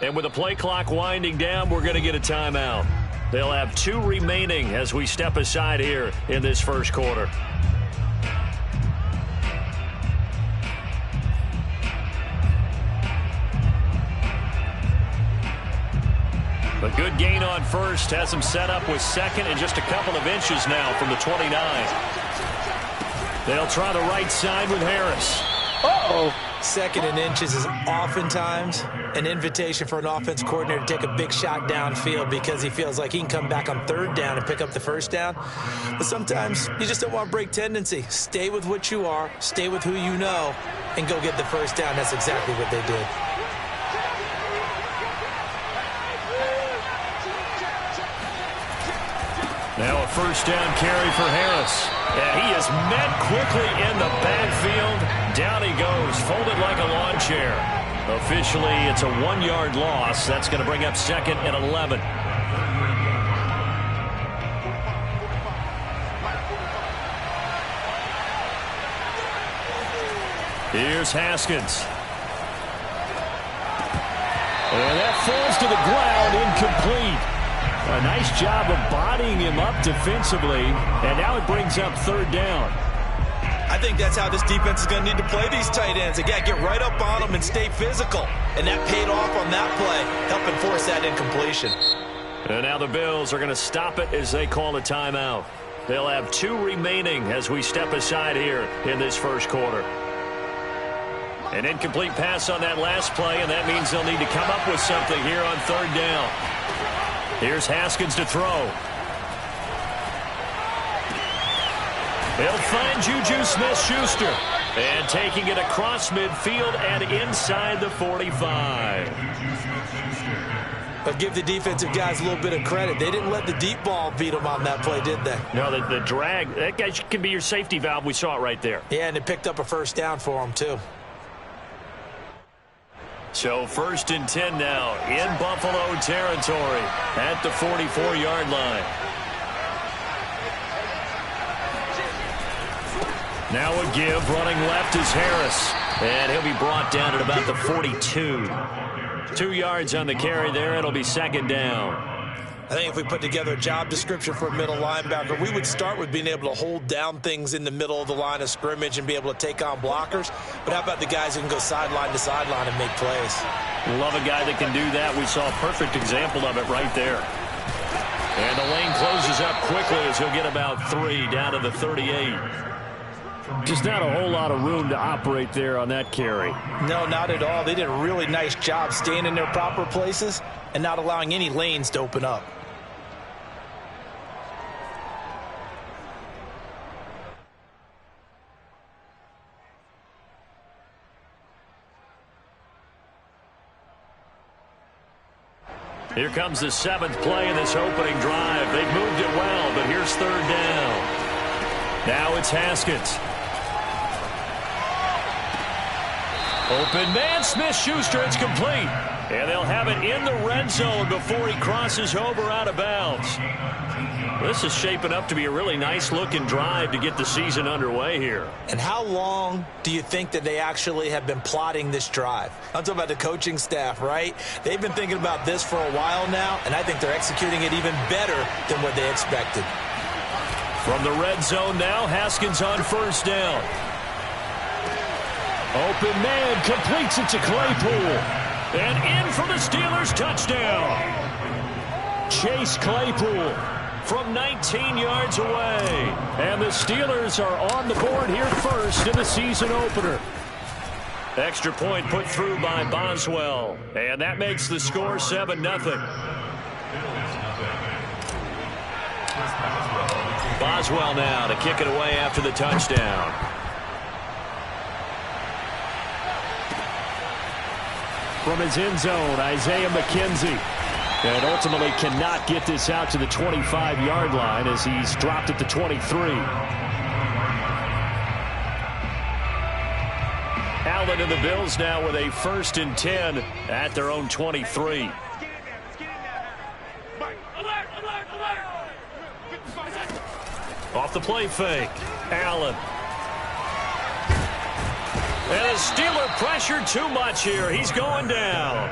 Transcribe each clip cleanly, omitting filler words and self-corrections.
And with the play clock winding down, we're going to get a timeout. They'll have 2 remaining as we step aside here in this first quarter. A good gain on first has him set up with second and just a couple of inches now from the 29. They'll try the right side with Harris. Uh-oh. Second and inches is oftentimes an invitation for an offense coordinator to take a big shot downfield because he feels like he can come back on third down and pick up the first down. But sometimes you just don't want to break tendency. Stay with what you are, stay with who you know, and go get the first down. That's exactly what they did. Now a first down carry for Harris. And he is met quickly in the backfield. Down he goes, folded like a lawn chair. Officially, it's a 1-yard loss. That's going to bring up second and 11. Here's Haskins. And that falls to the ground, incomplete. A nice job of bodying him up defensively, and now it brings up third down. I think that's how this defense is going to need to play these tight ends. Again, get right up on them and stay physical. And that paid off on that play, helping force that incompletion. And now the Bills are going to stop it as they call a timeout. They'll have 2 remaining as we step aside here in this first quarter. An incomplete pass on that last play, and that means they'll need to come up with something here on third down. Here's Haskins to throw. He'll find Juju Smith-Schuster. And taking it across midfield and inside the 45. But give the defensive guys a little bit of credit. They didn't let the deep ball beat them on that play, did they? No, the drag, that guy can be your safety valve. We saw it right there. Yeah, and it picked up a first down for them, too. So first and 10 now in Buffalo territory at the 44-yard line. Now a give, running left is Harris. And he'll be brought down at about the 42. 2 yards on the carry there. It'll be second down. I think if we put together a job description for a middle linebacker, we would start with being able to hold down things in the middle of the line of scrimmage and be able to take on blockers. But how about the guys who can go sideline to sideline and make plays? Love a guy that can do that. We saw a perfect example of it right there. And the lane closes up quickly as he'll get about 3 down to the 38. Just not a whole lot of room to operate there on that carry. No, not at all. They did a really nice job staying in their proper places and not allowing any lanes to open up. Here comes the 7th play in this opening drive. They've moved it well, but here's third down. Now it's Haskins. Open man, Smith-Schuster, it's complete. And they'll have it in the red zone before he crosses over out of bounds. This is shaping up to be a really nice-looking drive to get the season underway here. And how long do you think that they actually have been plotting this drive? I'm talking about the coaching staff, right? They've been thinking about this for a while now, and I think they're executing it even better than what they expected. From the red zone now, Haskins on first down. Open man completes it to Claypool. And in for the Steelers touchdown. Chase Claypool from 19 yards away. And the Steelers are on the board here first in the season opener. Extra point put through by Boswell. And that makes the score 7-0. Boswell now to kick it away after the touchdown. From his end zone, Isaiah McKenzie. And ultimately cannot get this out to the 25-yard line as he's dropped at the 23. Allen and the Bills now with a 1st and 10 at their own 23. Off the play fake, Allen. And the Steeler pressure too much here. He's going down.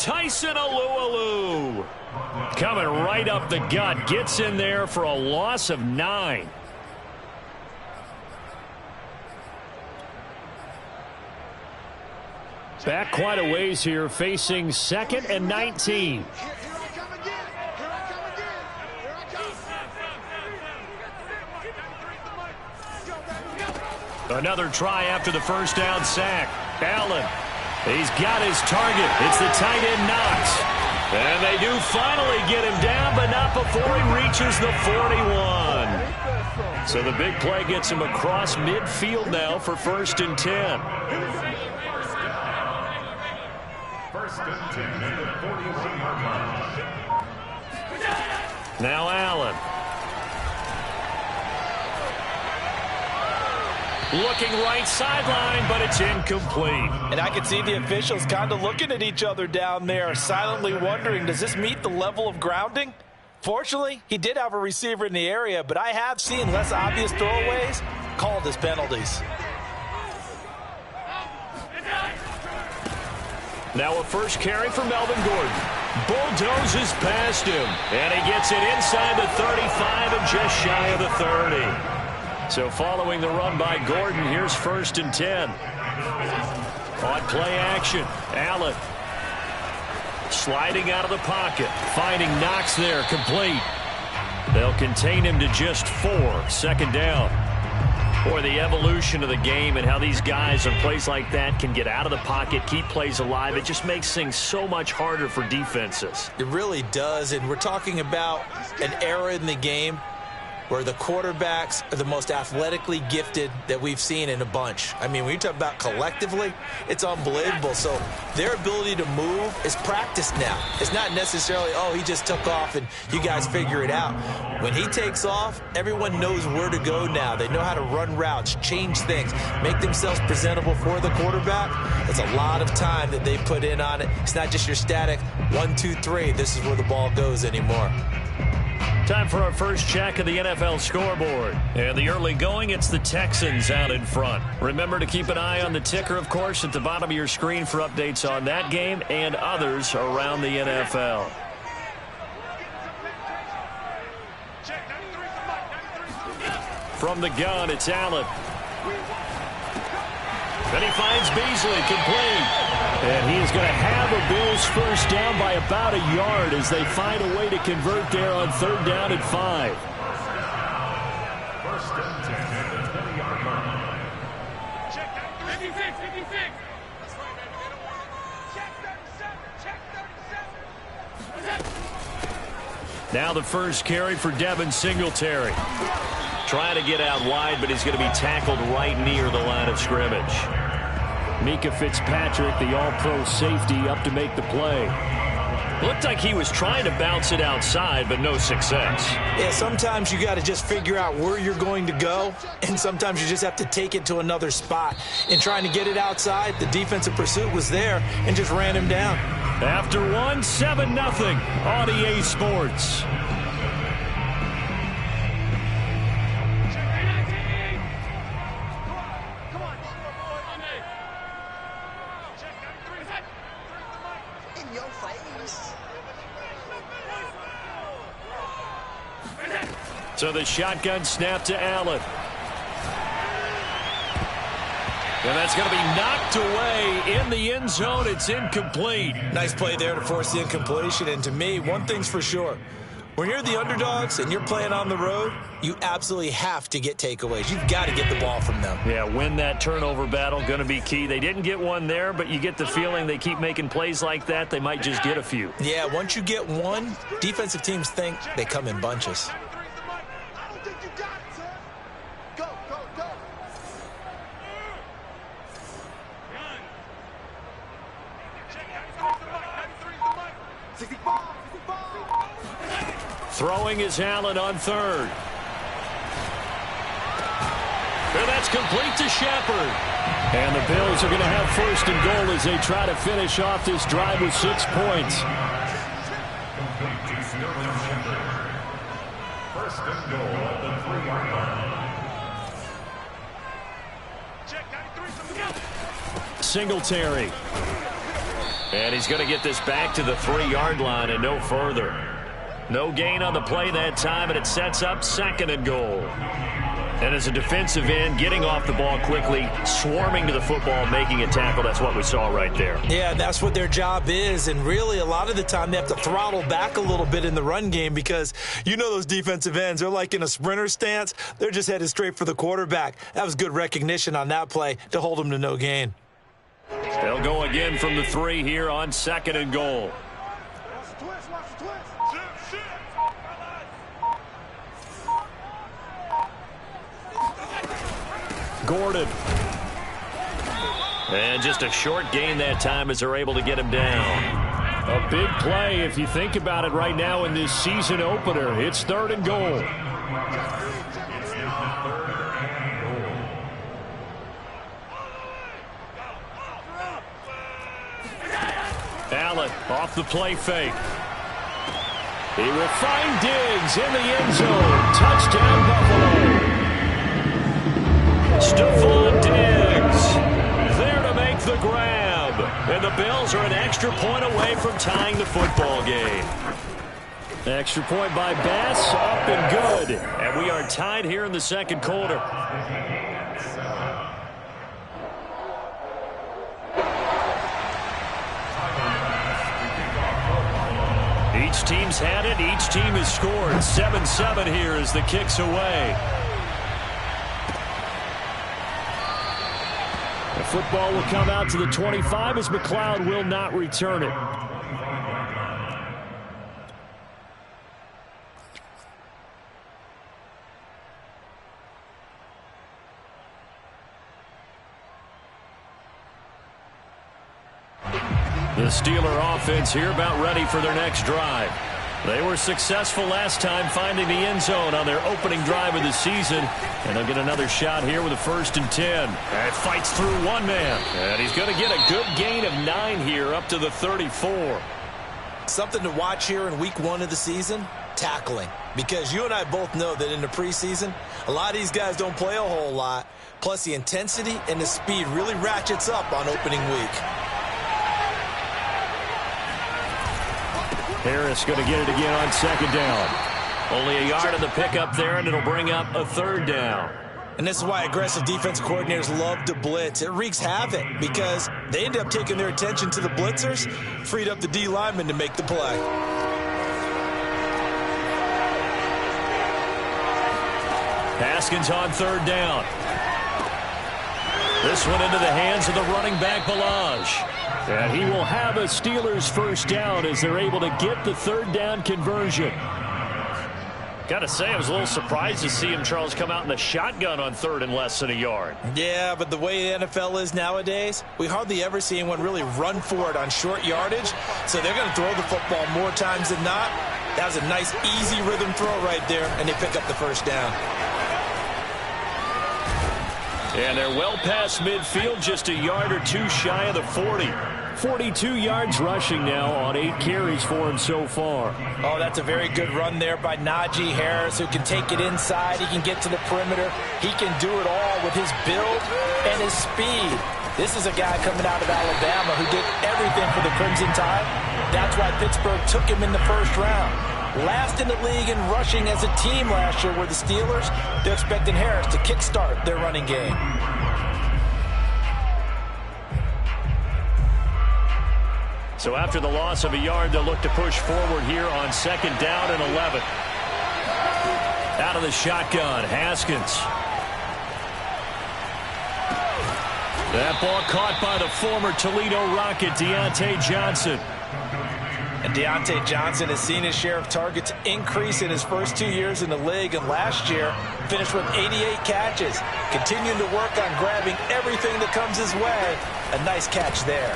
Tyson Alualu. Coming right up the gut. Gets in there for a loss of 9. Back quite a ways here, facing 2nd and 19. Another try after the first down sack. Allen, he's got his target. It's the tight end Knox. And they do finally get him down, but not before he reaches the 41. So the big play gets him across midfield now for 1st and 10. Now Allen. Looking right sideline, but it's incomplete. And I can see the officials kind of looking at each other down there, silently wondering, does this meet the level of grounding? Fortunately, he did have a receiver in the area, but I have seen less obvious throwaways called as penalties. Now a first carry for Melvin Gordon. Bulldozes past him, and he gets it inside the 35 and just shy of the 30. So following the run by Gordon, here's 1st and 10. On play action, Allen. Sliding out of the pocket, finding Knox there, complete. They'll contain him to just 4, 2nd down. Boy, the evolution of the game and how these guys on plays like that can get out of the pocket, keep plays alive, it just makes things so much harder for defenses. It really does, and we're talking about an era in the game where the quarterbacks are the most athletically gifted that we've seen in a bunch. I mean, when you talk about collectively, it's unbelievable. So their ability to move is practiced now. It's not necessarily, oh, he just took off and you guys figure it out. When he takes off, everyone knows where to go now. They know how to run routes, change things, make themselves presentable for the quarterback. It's a lot of time that they put in on it. It's not just your static 1, 2, 3. This is where the ball goes anymore. Time for our first check of the NFL scoreboard. And the early going, it's the Texans out in front. Remember to keep an eye on the ticker, of course, at the bottom of your screen for updates on that game and others around the NFL. From the gun, it's Allen. Then he finds Beasley, complete. And he is going to have a Bills first down by about a yard as they find a way to convert there on 3rd down and 5. First and 10 at the 20-yard line. Check 56, 56. That's right, baby. Check 37, check 37. Now the first carry for Devin Singletary. Trying to get out wide, but he's going to be tackled right near the line of scrimmage. Mika Fitzpatrick, the all-pro safety, up to make the play. Looked like he was trying to bounce it outside, but no success. Yeah, sometimes you got to just figure out where you're going to go, and sometimes you just have to take it to another spot. In trying to get it outside, the defensive pursuit was there and just ran him down. After 7-0 on EA Sports. So the shotgun snap to Allen. And that's going to be knocked away in the end zone. It's incomplete. Nice play there to force the incompletion. And to me, one thing's for sure. When you're the underdogs and you're playing on the road, you absolutely have to get takeaways. You've got to get the ball from them. Yeah, win that turnover battle, going to be key. They didn't get one there, but you get the feeling they keep making plays like that, they might just get a few. Yeah, once you get one, defensive teams think they come in bunches. Throwing is Allen on 3rd. And that's complete to Shepard. And the Bills are going to have 1st and goal as they try to finish off this drive with 6 points. 1st and goal at the 3-yard line. Singletary. And he's going to get this back to the 3-yard line and no further. No gain on the play that time, and it sets up 2nd and goal. And as a defensive end, getting off the ball quickly, swarming to the football, making a tackle, that's what we saw right there. Yeah, that's what their job is. And really, a lot of the time, they have to throttle back a little bit in the run game because you know those defensive ends, they're like in a sprinter stance. They're just headed straight for the quarterback. That was good recognition on that play to hold them to no gain. They'll go again from the 3 here on 2nd and goal. Gordon. And just a short gain that time as they're able to get him down. A big play if you think about it right now in this season opener. It's 3rd and goal. Allen off the play fake. He will find Diggs in the end zone. Touchdown, Buffalo. Stephon Diggs there to make the grab. And the Bills are an extra point away from tying the football game. Extra point by Bass, up and good. And we are tied here in the 2nd quarter. Each team's had it. Each team has scored. 7-7 here as the kick's away. The football will come out to the 25 as McLeod will not return it. The Steeler offense here about ready for their next drive. They were successful last time finding the end zone on their opening drive of the season. And they'll get another shot here with a 1st and 10. And fights through one man. And he's going to get a good gain of 9 here up to the 34. Something to watch here in week 1 of the season, tackling. Because you and I both know that in the preseason, a lot of these guys don't play a whole lot. Plus the intensity and the speed really ratchets up on opening week. Harris going to get it again on 2nd down. Only a yard on the pickup there, and it'll bring up a 3rd down. And this is why aggressive defensive coordinators love to blitz. It wreaks havoc because they end up taking their attention to the blitzers, freed up the D lineman to make the play. Haskins on 3rd down. This one into the hands of the running back, Ballage. And he will have a Steelers 1st down as they're able to get the 3rd down conversion. Got to say, I was a little surprised to see him, Charles, come out in the shotgun on 3rd and less than a yard. Yeah, but the way the NFL is nowadays, we hardly ever see anyone really run for it on short yardage. So they're going to throw the football more times than not. That was a nice, easy rhythm throw right there, and they pick up the 1st down. And they're well past midfield, just a yard or 2 shy of the 40. 42 yards rushing now on 8 carries for him so far. Oh, that's a very good run there by Najee Harris, who can take it inside. He can get to the perimeter. He can do it all with his build and his speed. This is a guy coming out of Alabama who did everything for the Crimson Tide. That's why Pittsburgh took him in the 1st round. Last in the league in rushing as a team last year were the Steelers. They're expecting Harris to kickstart their running game. So after the loss of a yard, they'll look to push forward here on 2nd down and 11. Out of the shotgun, Haskins. That ball caught by the former Toledo Rocket, Deontay Johnson. And Deontay Johnson has seen his share of targets increase in his first 2 years in the league, and last year finished with 88 catches. Continuing to work on grabbing everything that comes his way. A nice catch there.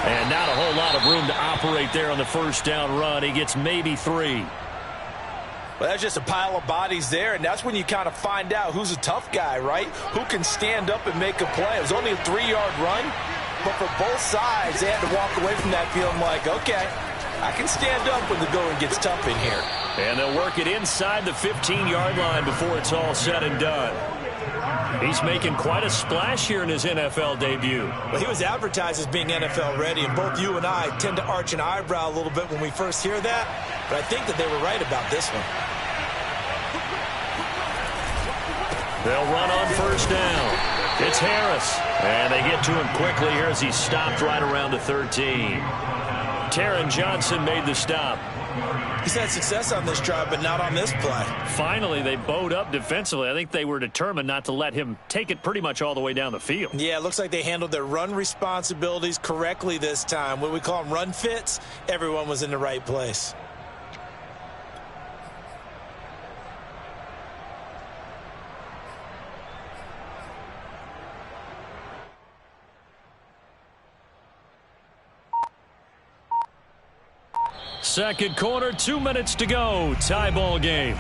And not a whole lot of room to operate there on the 1st down run. He gets maybe 3. Well, that's just a pile of bodies there, and that's when you kind of find out who's a tough guy, right? Who can stand up and make a play. It was only a 3-yard run, but for both sides, they had to walk away from that feeling like, okay, I can stand up when the going gets tough in here. And they'll work it inside the 15-yard line before it's all said and done. He's making quite a splash here in his NFL debut. Well, he was advertised as being NFL ready, and both you and I tend to arch an eyebrow a little bit when we first hear that, but I think that they were right about this one. They'll run on first down. It's Harris, and they get to him quickly here as he's stopped right around the 13. Taron Johnson made the stop. He's had success on this drive, but not on this play. Finally, they bowed up defensively. I think they were determined not to let him take it pretty much all the way down the field. Yeah, it looks like they handled their run responsibilities correctly this time. What we call them run fits, everyone was in the right place. Second quarter, 2 minutes to go. Tie ball game.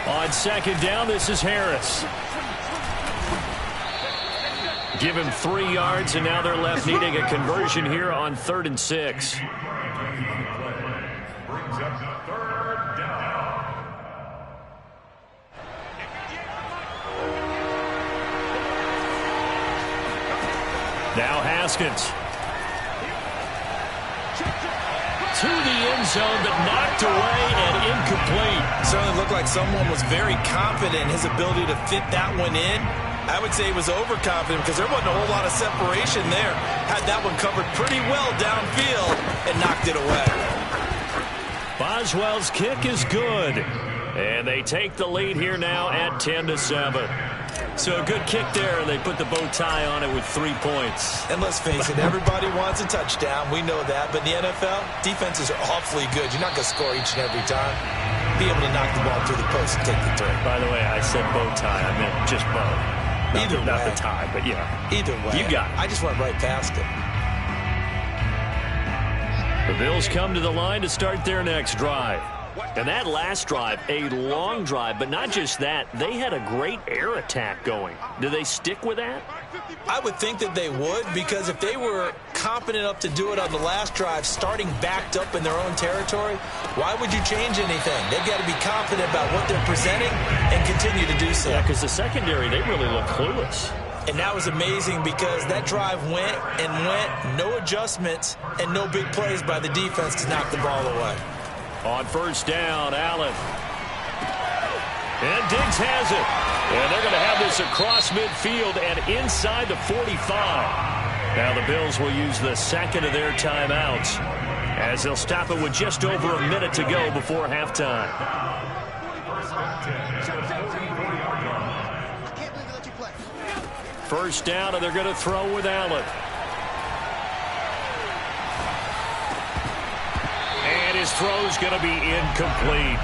On second down, this is Harris. Give him 3 yards, and now they're left needing a conversion here on 3rd and 6. Now Haskins. To the end zone, but knocked away and incomplete. Certainly looked like someone was very confident in his ability to fit that one in. I would say he was overconfident because there wasn't a whole lot of separation there. Had that one covered pretty well downfield and knocked it away. Boswell's kick is good. And they take the lead here now at 10-7. So a good kick there, and they put the bow tie on it with 3 points. And let's face it, everybody wants a touchdown. We know that. But in the NFL, defenses are awfully good. You're not going to score each and every time. Be able to knock the ball through the post and take the three. By the way, I said bow tie. I meant just bow. Not the tie, but yeah. Either way. You got it. I just went right past it. The Bills come to the line to start their next drive. And that last drive, a long drive, but not just that, they had a great air attack going. Do they stick with that? I would think that they would, because if they were confident enough to do it on the last drive, starting backed up in their own territory, why would you change anything? They've got to be confident about what they're presenting and continue to do so. Yeah, because the secondary, they really look clueless. And that was amazing because that drive went and went, no adjustments and no big plays by the defense to knock the ball away. On first down, Allen. And Diggs has it. And they're going to have this across midfield and inside the 45. Now the Bills will use the second of their timeouts as they'll stop it with just over a minute to go before halftime. First down, and they're going to throw with Allen. And his throw's going to be incomplete.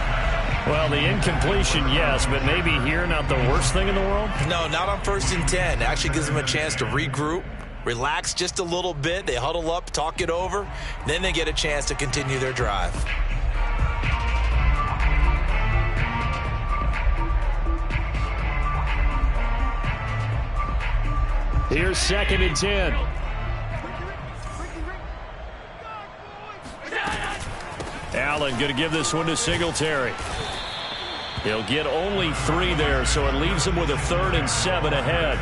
Well, the incompletion, yes, but maybe here not the worst thing in the world? No, not on 1st and 10. It actually gives them a chance to regroup, relax just a little bit. They huddle up, talk it over. Then they get a chance to continue their drive. Here's 2nd and 10. Allen going to give this one to Singletary. He'll get only 3 there, so it leaves him with a 3rd and 7 ahead.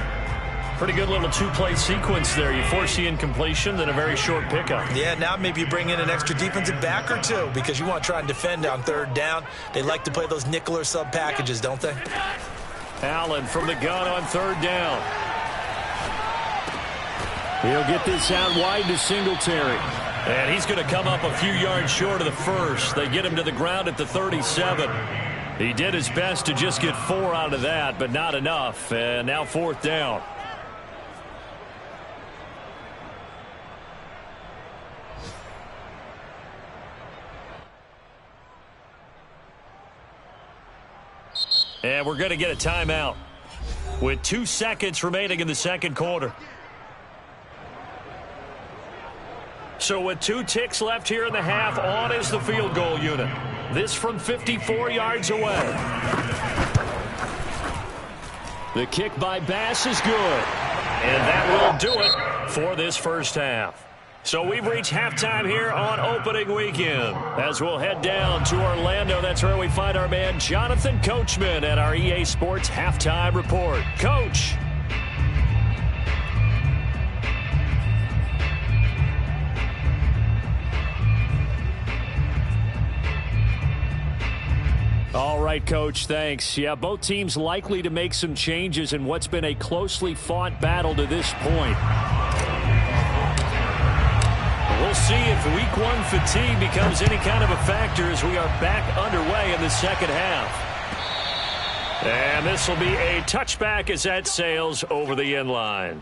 Pretty good little 2-play sequence there. You force the incompletion, then a very short pickup. Yeah, now maybe you bring in an extra defensive back or two because you want to try and defend on 3rd down. They like to play those nickel or sub packages, don't they? Allen from the gun on 3rd down. He'll get this out wide to Singletary. And he's going to come up a few yards short of the first. They get him to the ground at the 37. He did his best to just get 4 out of that, but not enough. And now 4th down. And we're going to get a timeout with 2 seconds remaining in the second quarter. So with 2 ticks left here in the half, on is the field goal unit. This from 54 yards away. The kick by Bass is good. And that will do it for this first half. So we've reached halftime here on opening weekend. As we'll head down to Orlando, that's where we find our man Jonathan Coachman at our EA Sports Halftime Report. Coach. All right, Coach, thanks. Yeah, both teams likely to make some changes in what's been a closely fought battle to this point. We'll see if week one fatigue becomes any kind of a factor as we are back underway in the second half. And this will be a touchback as that sails over the end line.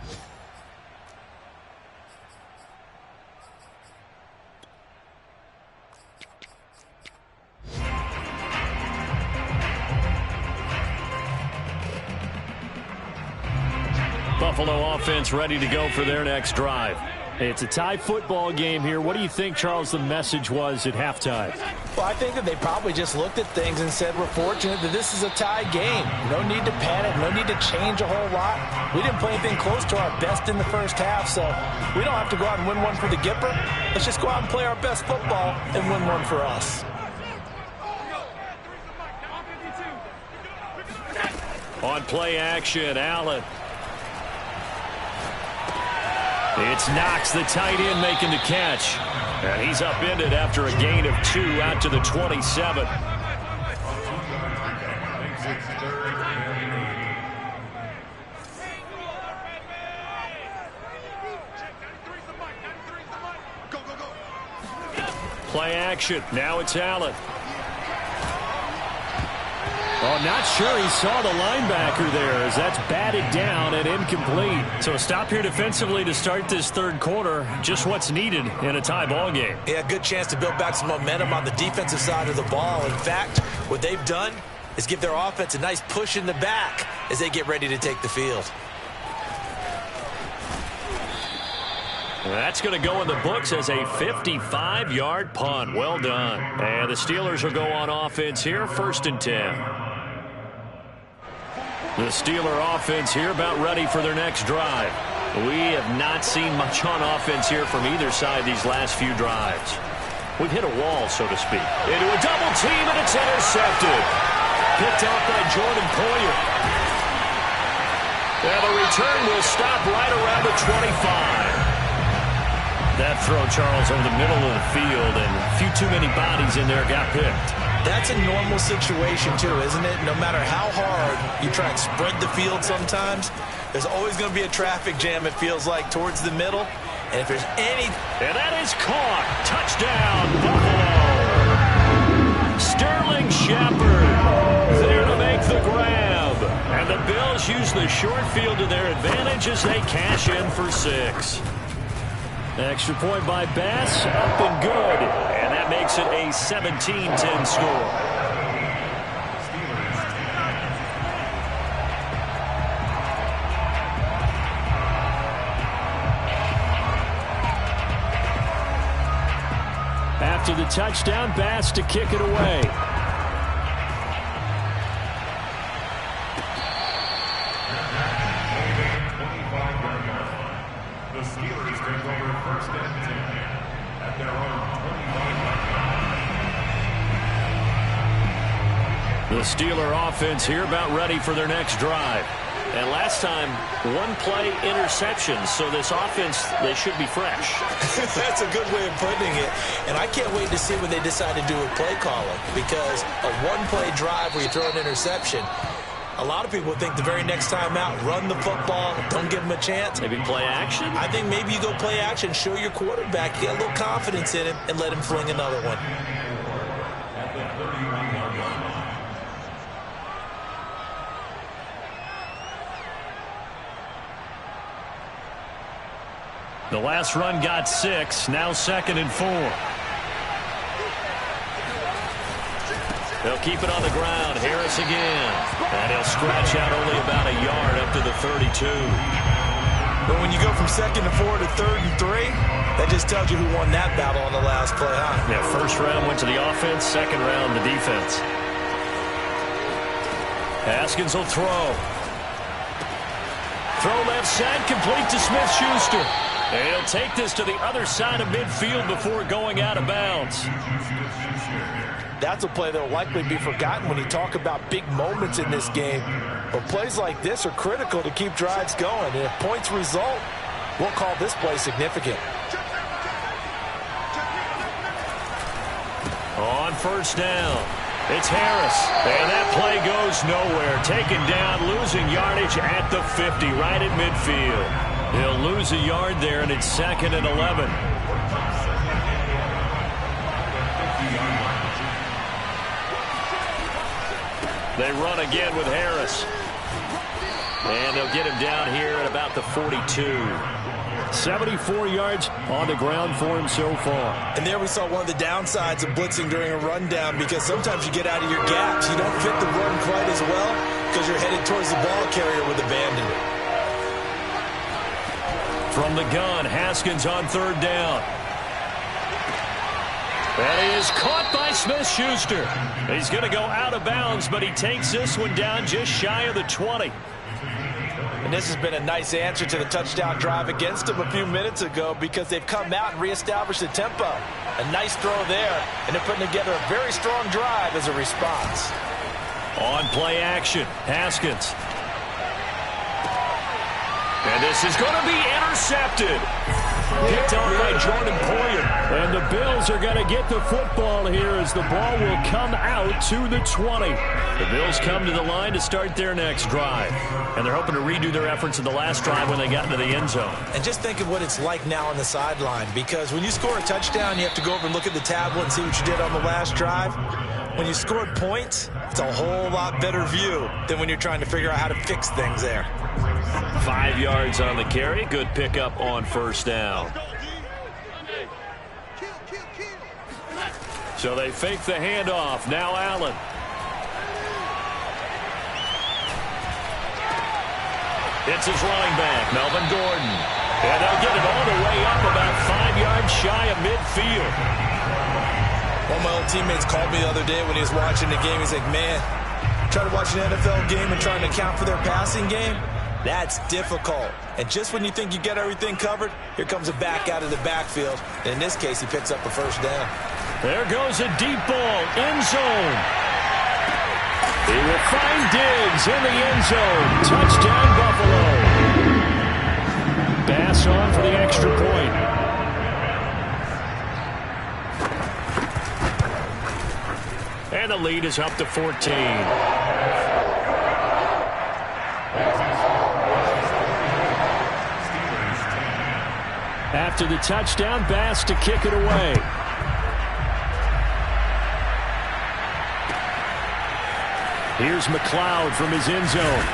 Buffalo offense ready to go for their next drive. It's a tie football game here. What do you think, Charles, the message was at halftime? Well, I think that they probably just looked at things and said, we're fortunate that this is a tie game. No need to panic. No need to change a whole lot. We didn't play anything close to our best in the first half, so we don't have to go out and win one for the Gipper. Let's just go out and play our best football and win one for us. On play action, Allen. It's Knox, the tight end, making the catch. And he's upended after a gain of 2 out to the 27. Play action. Now it's Allen. Oh, not sure he saw the linebacker there as that's batted down and incomplete. So a stop here defensively to start this third quarter. Just what's needed in a tie ball game. Yeah, good chance to build back some momentum on the defensive side of the ball. In fact, what they've done is give their offense a nice push in the back as they get ready to take the field. That's going to go in the books as a 55-yard punt. Well done. And the Steelers will go on offense here, 1st and 10. The Steeler offense here about ready for their next drive. We have not seen much on offense here from either side these last few drives. We've hit a wall, so to speak. Into a double team, and it's intercepted. Picked off by Jordan Poyer. And the return will stop right around the 25. That throw, Charles, over the middle of the field, and a few too many bodies in there got picked. That's a normal situation, too, isn't it? No matter how hard you try and spread the field sometimes, there's always going to be a traffic jam, it feels like, towards the middle. And if there's any... And that is caught. Touchdown, Buffalo. Sterling Shepard there to make the grab. And the Bills use the short field to their advantage as they cash in for 6. Extra point by Bass, up and good. And that makes it a 17-10 score. After the touchdown, Bass to kick it away. The Steelers take over 1st and 10 at their own 25-yard line. The Steeler offense here about ready for their next drive. And last time, 1-play interceptions, so this offense, they should be fresh. That's a good way of putting it. And I can't wait to see what they decide to do with play calling, because a 1-play drive where you throw an interception, a lot of people think the very next time out, run the football, don't give them a chance. Maybe play action? I think maybe you go play action, show your quarterback, get a little confidence in him, and let him fling another one. At the 31-yard line. The last run got 6, now 2nd and 4. They'll keep it on the ground. Harris again. And he'll scratch out only about a yard up to the 32. But when you go from 2nd and 4 to 3rd and 3, that just tells you who won that battle on the last play, huh? Yeah, first round went to the offense, second round the defense. Haskins will throw. Throw left side, complete to Smith-Schuster. And he'll take this to the other side of midfield before going out of bounds. That's a play that will likely be forgotten when you talk about big moments in this game. But plays like this are critical to keep drives going. And if points result, we'll call this play significant. On first down, it's Harris. And that play goes nowhere. Taken down, losing yardage at the 50, right at midfield. He'll lose a yard there, and it's 2nd and 11. They run again with Harris. And they'll get him down here at about the 42. 74 yards on the ground for him so far. And there we saw one of the downsides of blitzing during a rundown, because sometimes you get out of your gaps. You don't fit the run quite as well because you're headed towards the ball carrier with abandon. From the gun, Haskins on 3rd down. That is caught by Smith-Schuster. He's going to go out of bounds, but he takes this one down just shy of the 20. And this has been a nice answer to the touchdown drive against them a few minutes ago, because they've come out and reestablished the tempo. A nice throw there, and they're putting together a very strong drive as a response. On play action, Haskins. And this is going to be intercepted. Picked off by Jordan Poyer. And the Bills are going to get the football here as the ball will come out to the 20. The Bills come to the line to start their next drive. And they're hoping to redo their efforts in the last drive when they got into the end zone. And just think of what it's like now on the sideline, because when you score a touchdown, you have to go over and look at the tablet and see what you did on the last drive. When you scored points, it's a whole lot better view than when you're trying to figure out how to fix things there. 5 yards on the carry. Good pickup on first down. So they fake the handoff. Now Allen. It's his running back, Melvin Gordon. And they'll get it all the way up about 5 yards shy of midfield. One of my old teammates called me the other day when he was watching the game. He's like, man, try to watch an NFL game and trying to account for their passing game? That's difficult. And just when you think you get everything covered, here comes a back out of the backfield. And in this case, he picks up a first down. There goes a deep ball, end zone. He will find Diggs in the end zone. Touchdown, Buffalo. Bass on for the extra point. And the lead is up to 14. After the touchdown, Bass to kick it away. Here's McLeod from his end zone.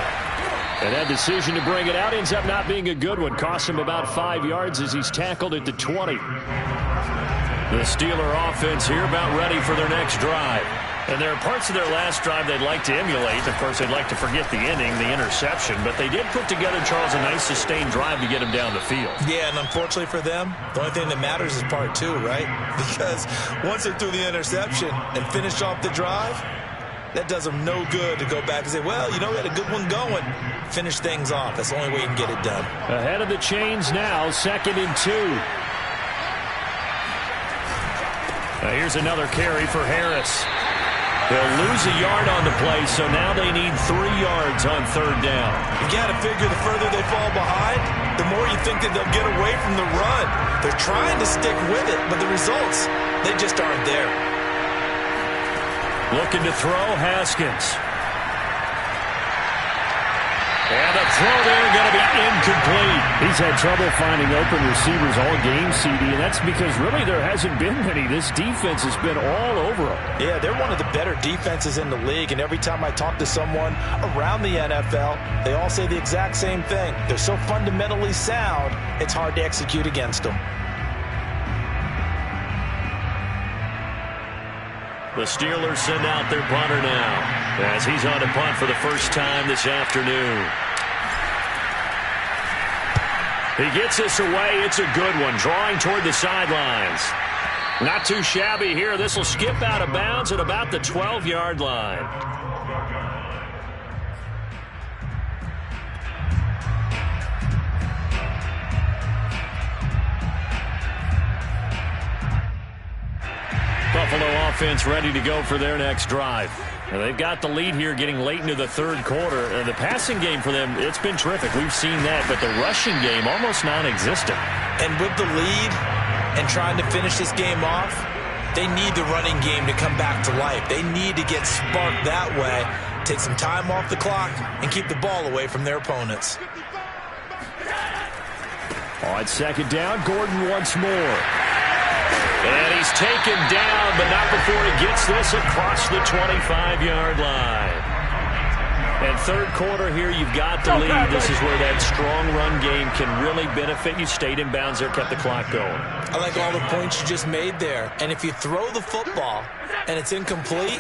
And that decision to bring it out ends up not being a good one. Cost him about 5 yards as he's tackled at the 20. The Steeler offense here about ready for their next drive. And there are parts of their last drive they'd like to emulate. Of course, they'd like to forget the inning, the interception. But they did put together, Charles, a nice sustained drive to get him down the field. Yeah, and unfortunately for them, the only thing that matters is part 2, right? Because once they threw the interception and finished off the drive, that does them no good to go back and say, well, you know, we had a good one going. Finish things off. That's the only way you can get it done. Ahead of the chains now, 2nd and 2. Now here's another carry for Harris. They'll lose a yard on the play, so now they need 3 yards on 3rd down. You got to figure the further they fall behind, the more you think that they'll get away from the run. They're trying to stick with it, but the results, they just aren't there. Looking to throw, Haskins. And the throw there going to be incomplete. He's had trouble finding open receivers all game, CD, and that's because really there hasn't been many. This defense has been all over them. Yeah, they're one of the better defenses in the league, and every time I talk to someone around the NFL, they all say the exact same thing. They're so fundamentally sound, it's hard to execute against them. The Steelers send out their punter now as he's on to punt for the first time this afternoon. He gets this away. It's a good one. Drawing toward the sidelines. Not too shabby here. This will skip out of bounds at about the 12-yard line. offense ready to go for their next drive. Now, they've got the lead here getting late into the third quarter. The passing game for them, it's been terrific. We've seen that, but the rushing game almost non-existent. And with the lead and trying to finish this game off, they need the running game to come back to life. They need to get sparked that way, take some time off the clock, and keep the ball away from their opponents. On second down, Gordon once more. And he's taken down, but not before he gets this across the 25-yard line. And third quarter here, you've got the lead. This is where that strong run game can really benefit you. Stayed in bounds there, kept the clock going. I like all the points you just made there. And if you throw the football and it's incomplete,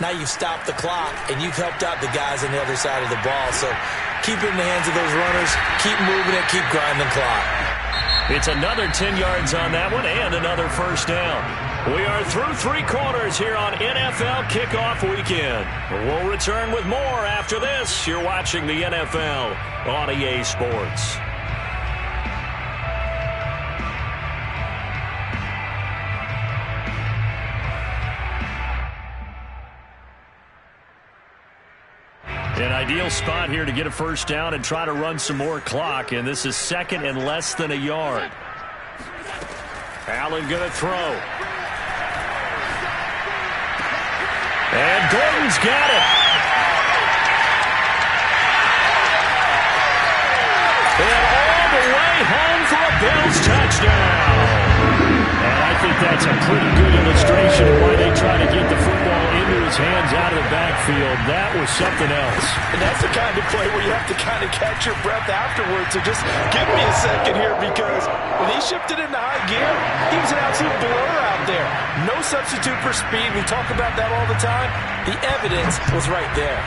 now you've stopped the clock and you've helped out the guys on the other side of the ball. So keep it in the hands of those runners. Keep moving it. Keep grinding the clock. It's another 10 yards on that one and another first down. We are through three quarters here on NFL Kickoff Weekend. We'll return with more after this. You're watching the NFL on EA Sports. An ideal spot here to get a first down and try to run some more clock, and this is second and less than a yard. Allen going to throw. And Gordon's got it. And all the way home for a Bills touchdown. And I think that's a pretty good illustration of why they try to get the football into his hands out of the backfield. That was something else. And that's the kind of play where you have to kind of catch your breath afterwards. So just give me a second here, because when he shifted into high gear, he was an absolute blur out there. No substitute for speed. We talk about that all the time. The evidence was right there.